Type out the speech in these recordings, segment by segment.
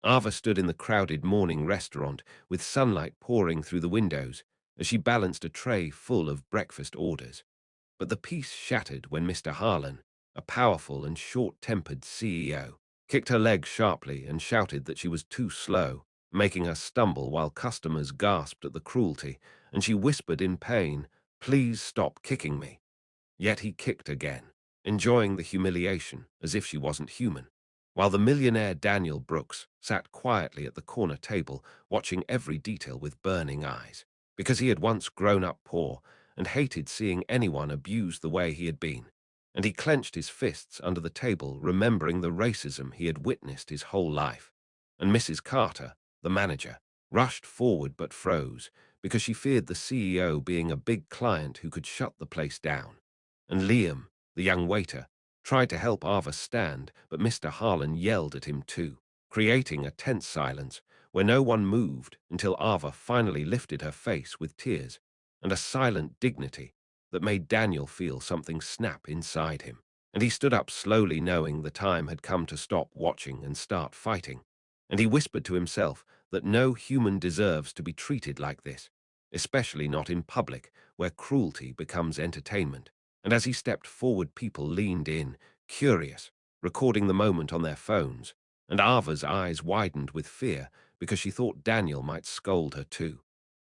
Ava stood in the crowded morning restaurant with sunlight pouring through the windows as she balanced a tray full of breakfast orders. But the peace shattered when Mr. Harlan, a powerful and short-tempered CEO, kicked her leg sharply and shouted that she was too slow, making her stumble while customers gasped at the cruelty, and she whispered in pain, "Please stop kicking me." Yet he kicked again, enjoying the humiliation as if she wasn't human, while the millionaire Daniel Brooks sat quietly at the corner table watching every detail with burning eyes, because he had once grown up poor and hated seeing anyone abused the way he had been, and he clenched his fists under the table, remembering the racism he had witnessed his whole life. And Mrs. Carter, the manager, rushed forward but froze because she feared the CEO being a big client who could shut the place down. And Liam, the young waiter, tried to help Ava stand, but Mr. Harlan yelled at him too, creating a tense silence where no one moved until Ava finally lifted her face with tears and a silent dignity that made Daniel feel something snap inside him. And he stood up slowly, knowing the time had come to stop watching and start fighting. And he whispered to himself that no human deserves to be treated like this, especially not in public, where cruelty becomes entertainment. And as he stepped forward, people leaned in, curious, recording the moment on their phones, and Ava's eyes widened with fear because she thought Daniel might scold her too.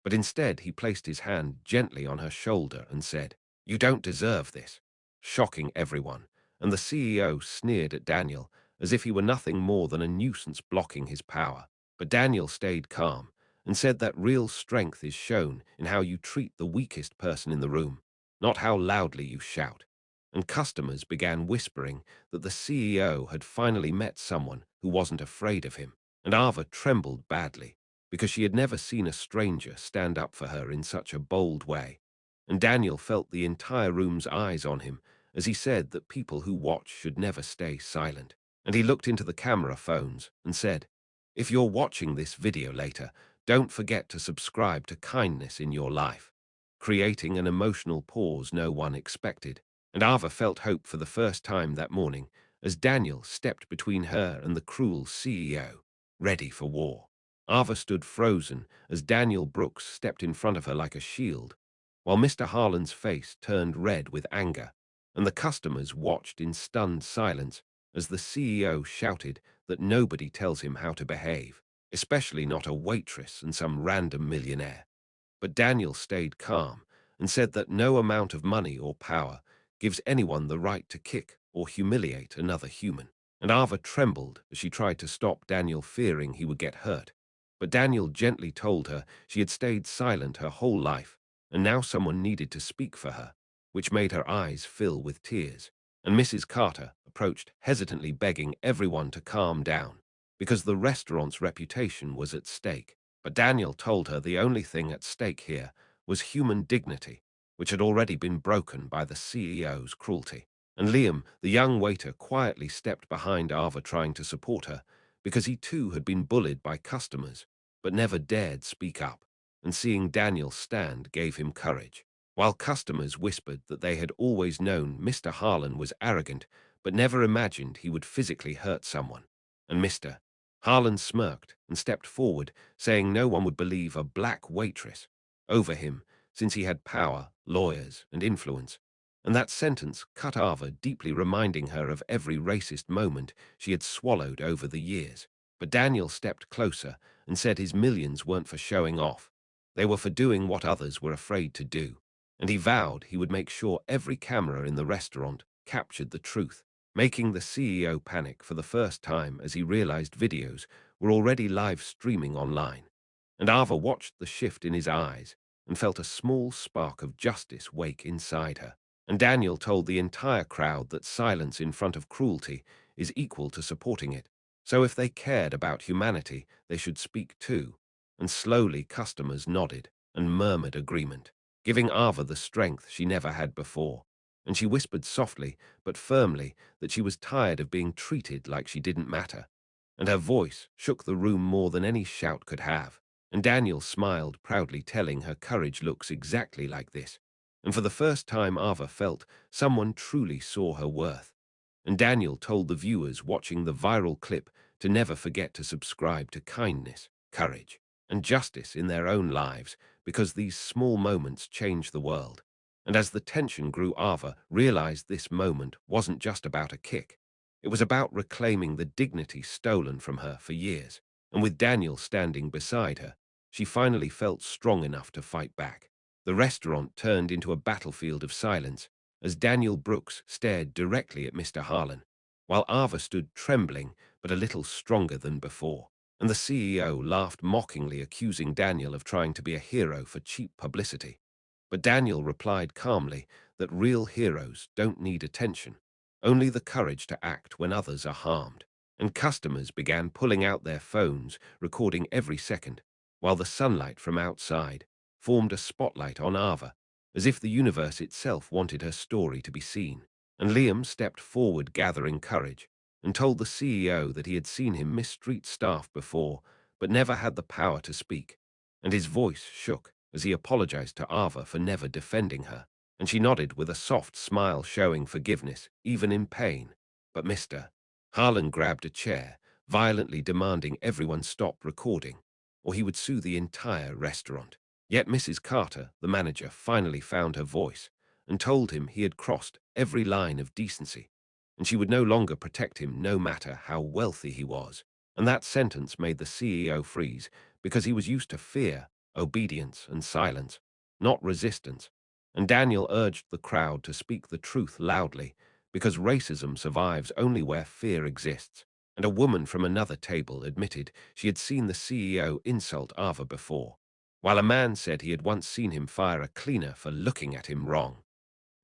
But instead he placed his hand gently on her shoulder and said, "You don't deserve this," shocking everyone, and the CEO sneered at Daniel as if he were nothing more than a nuisance blocking his power. But Daniel stayed calm and said that real strength is shown in how you treat the weakest person in the room, not how loudly you shout. And customers began whispering that the CEO had finally met someone who wasn't afraid of him, and Ava trembled badly because she had never seen a stranger stand up for her in such a bold way. And Daniel felt the entire room's eyes on him as he said that people who watch should never stay silent. And he looked into the camera phones and said, "If you're watching this video later, don't forget to subscribe to Kindness in Your Life," creating an emotional pause no one expected. And Ava felt hope for the first time that morning as Daniel stepped between her and the cruel CEO, ready for war. Ava stood frozen as Daniel Brooks stepped in front of her like a shield, while Mr. Harlan's face turned red with anger, and the customers watched in stunned silence as the CEO shouted that nobody tells him how to behave, especially not a waitress and some random millionaire. But Daniel stayed calm and said that no amount of money or power gives anyone the right to kick or humiliate another human. And Ava trembled as she tried to stop Daniel, fearing he would get hurt. But Daniel gently told her she had stayed silent her whole life, and now someone needed to speak for her, which made her eyes fill with tears. And Mrs. Carter approached, hesitantly begging everyone to calm down, because the restaurant's reputation was at stake. But Daniel told her the only thing at stake here was human dignity, which had already been broken by the CEO's cruelty. And Liam, the young waiter, quietly stepped behind Ava, trying to support her, because he too had been bullied by customers, but never dared speak up. And seeing Daniel stand gave him courage, while customers whispered that they had always known Mr. Harlan was arrogant, but never imagined he would physically hurt someone. And Mr. Harlan smirked and stepped forward, saying no one would believe a black waitress over him since he had power, lawyers, and influence. And that sentence cut Ava deeply, reminding her of every racist moment she had swallowed over the years. But Daniel stepped closer and said his millions weren't for showing off. They were for doing what others were afraid to do. And he vowed he would make sure every camera in the restaurant captured the truth, making the CEO panic for the first time as he realized videos were already live streaming online. And Ava watched the shift in his eyes and felt a small spark of justice wake inside her. And Daniel told the entire crowd that silence in front of cruelty is equal to supporting it. So if they cared about humanity, they should speak too. And slowly customers nodded and murmured agreement, giving Ava the strength she never had before. And she whispered softly but firmly that she was tired of being treated like she didn't matter. And her voice shook the room more than any shout could have. And Daniel smiled proudly, telling her courage looks exactly like this. And for the first time, Ava felt someone truly saw her worth. And Daniel told the viewers watching the viral clip to never forget to subscribe to kindness, courage, and justice in their own lives, because these small moments change the world. And as the tension grew, Ava realized this moment wasn't just about a kick. It was about reclaiming the dignity stolen from her for years. And with Daniel standing beside her, she finally felt strong enough to fight back. The restaurant turned into a battlefield of silence as Daniel Brooks stared directly at Mr. Harlan, while Ava stood trembling but a little stronger than before. And the CEO laughed mockingly, accusing Daniel of trying to be a hero for cheap publicity. But Daniel replied calmly that real heroes don't need attention, only the courage to act when others are harmed. And customers began pulling out their phones, recording every second, while the sunlight from outside formed a spotlight on Ava, as if the universe itself wanted her story to be seen. And Liam stepped forward, gathering courage, and told the CEO that he had seen him mistreat staff before, but never had the power to speak. And his voice shook as he apologized to Ava for never defending her, and she nodded with a soft smile, showing forgiveness, even in pain. But Mr. Harlan grabbed a chair, violently demanding everyone stop recording, or he would sue the entire restaurant. Yet Mrs. Carter, the manager, finally found her voice and told him he had crossed every line of decency, and she would no longer protect him no matter how wealthy he was. And that sentence made the CEO freeze, because he was used to fear, obedience, and silence, not resistance. And Daniel urged the crowd to speak the truth loudly, because racism survives only where fear exists. And a woman from another table admitted she had seen the CEO insult Ava before, while a man said he had once seen him fire a cleaner for looking at him wrong.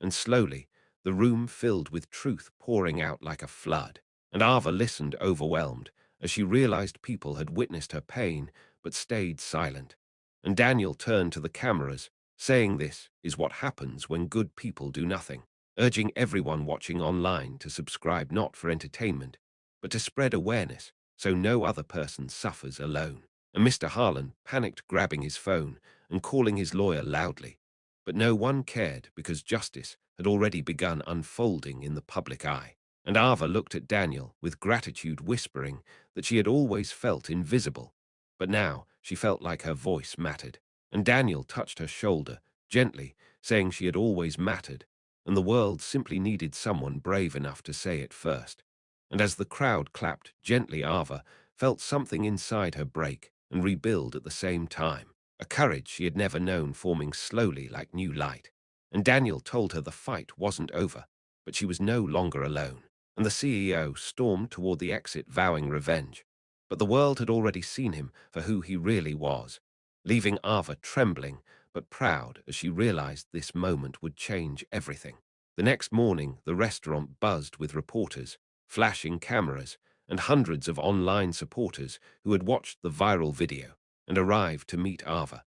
And slowly, the room filled with truth pouring out like a flood. And Ava listened, overwhelmed, as she realized people had witnessed her pain but stayed silent. And Daniel turned to the cameras, saying, "This is what happens when good people do nothing," urging everyone watching online to subscribe not for entertainment, but to spread awareness so no other person suffers alone. And Mr. Harlan panicked, grabbing his phone and calling his lawyer loudly. But no one cared, because justice had already begun unfolding in the public eye. And Ava looked at Daniel with gratitude, whispering that she had always felt invisible. But now she felt like her voice mattered. And Daniel touched her shoulder gently, saying she had always mattered, and the world simply needed someone brave enough to say it first. And as the crowd clapped gently, Ava felt something inside her break and rebuild at the same time, a courage she had never known forming slowly like new light. And Daniel told her the fight wasn't over, but she was no longer alone. And the CEO stormed toward the exit, vowing revenge. But the world had already seen him for who he really was, leaving Ava trembling but proud as she realized this moment would change everything. The next morning, the restaurant buzzed with reporters, flashing cameras, and hundreds of online supporters who had watched the viral video and arrived to meet Ava.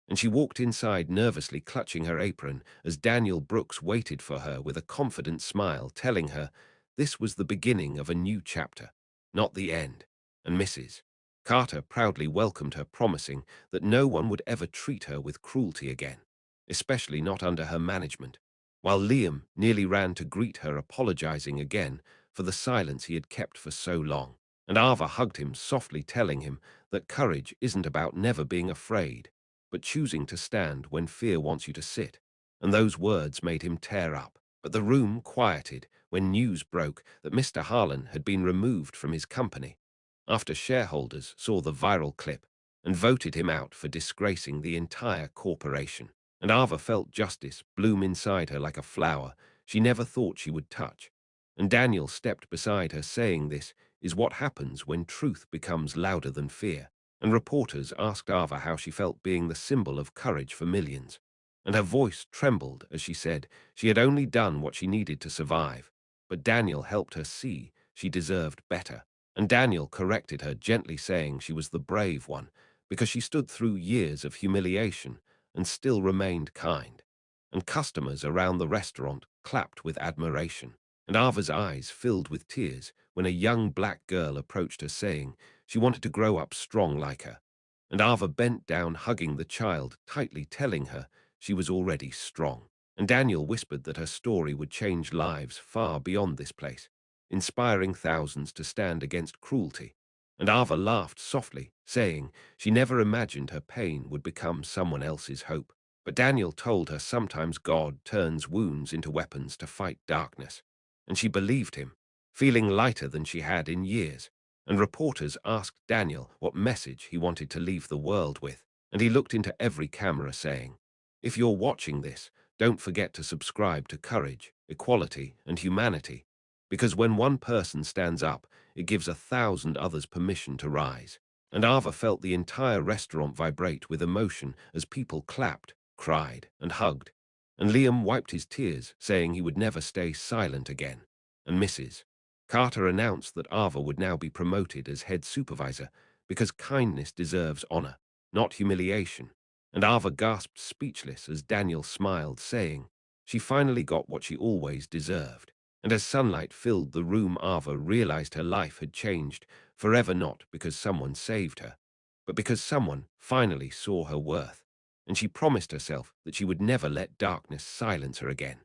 And she walked inside, nervously clutching her apron, as Daniel Brooks waited for her with a confident smile, telling her this was the beginning of a new chapter, not the end. And Mrs. Carter proudly welcomed her, promising that no one would ever treat her with cruelty again, especially not under her management, while Liam nearly ran to greet her, apologizing again for the silence he had kept for so long. And Ava hugged him softly, telling him that courage isn't about never being afraid, but choosing to stand when fear wants you to sit. And those words made him tear up. But the room quieted when news broke that Mr. Harlan had been removed from his company, after shareholders saw the viral clip and voted him out for disgracing the entire corporation. And Ava felt justice bloom inside her like a flower she never thought she would touch. And Daniel stepped beside her, saying, "This is what happens when truth becomes louder than fear." And reporters asked Ava how she felt being the symbol of courage for millions. And her voice trembled as she said she had only done what she needed to survive. But Daniel helped her see she deserved better. And Daniel corrected her gently, saying she was the brave one, because she stood through years of humiliation and still remained kind. And customers around the restaurant clapped with admiration. And Ava's eyes filled with tears when a young black girl approached her, saying she wanted to grow up strong like her. And Ava bent down, hugging the child tightly, telling her she was already strong. And Daniel whispered that her story would change lives far beyond this place, inspiring thousands to stand against cruelty. And Ava laughed softly, saying she never imagined her pain would become someone else's hope. But Daniel told her sometimes God turns wounds into weapons to fight darkness, and she believed him, feeling lighter than she had in years. And reporters asked Daniel what message he wanted to leave the world with, and he looked into every camera saying, "If you're watching this, don't forget to subscribe to courage, equality, and humanity, because when one person stands up, it gives 1,000 others permission to rise." And Ava felt the entire restaurant vibrate with emotion as people clapped, cried, and hugged. And Liam wiped his tears, saying he would never stay silent again. And Mrs. Carter announced that Ava would now be promoted as head supervisor because kindness deserves honor, not humiliation. And Ava gasped speechless as Daniel smiled, saying she finally got what she always deserved. And as sunlight filled the room, Ava realized her life had changed forever, not because someone saved her, but because someone finally saw her worth. And she promised herself that she would never let darkness silence her again.